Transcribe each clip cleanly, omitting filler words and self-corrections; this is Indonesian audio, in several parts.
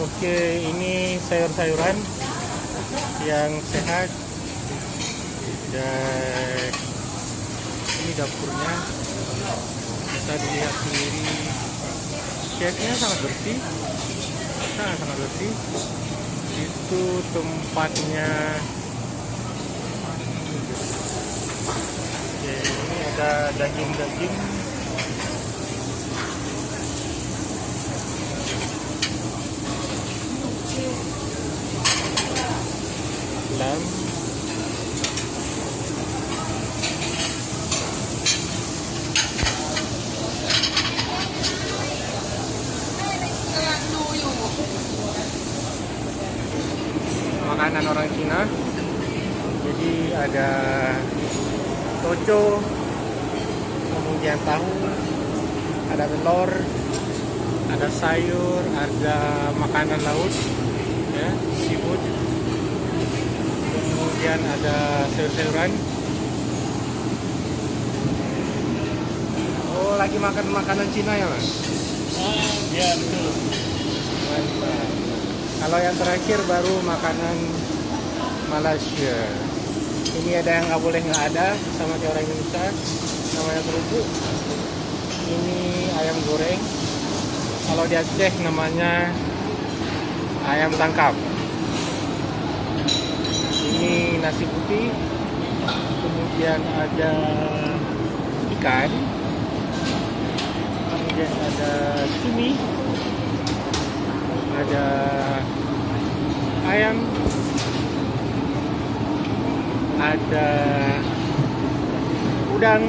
Oke, ini sayur-sayuran yang sehat dan ini dapurnya bisa dilihat sendiri. Chefnya sangat bersih, sangat bersih. Itu tempatnya. Oke, ini ada daging-daging. Lamb. Makanan orang Cina. Jadi ada toco, kemudian tahu, ada telur, ada sayur, ada makanan laut, ya, seafood. Kemudian ada sayur-sayuran. Oh, lagi makan makanan Cina ya, Mas? Ya betul. Mantap. Kalau yang terakhir baru makanan Malaysia. Ini ada yang nggak boleh nggak ada sama di orang Indonesia, namanya kerupuk. Ini ayam goreng. Kalau di Aceh namanya ayam tangkap. Ini nasi putih. Kemudian ada ikan. Kemudian ada cumi. Ada ayam, ada udang,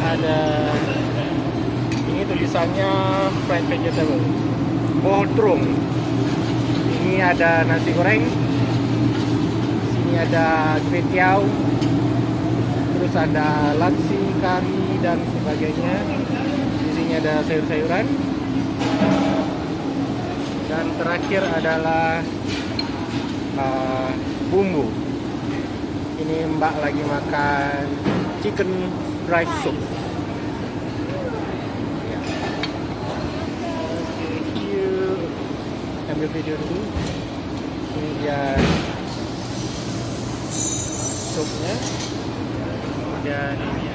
ada ini tulisannya fried vegetable, botrung. Ini ada nasi goreng, sini ada kwetiau, terus ada latsi, kari dan sebagainya. Di sini ada sayur-sayuran. Dan terakhir adalah bumbu. Ini Mbak lagi makan chicken rice soup. Ya. Oke, yuk ambil video dulu. Ini dia supnya. Kemudian ini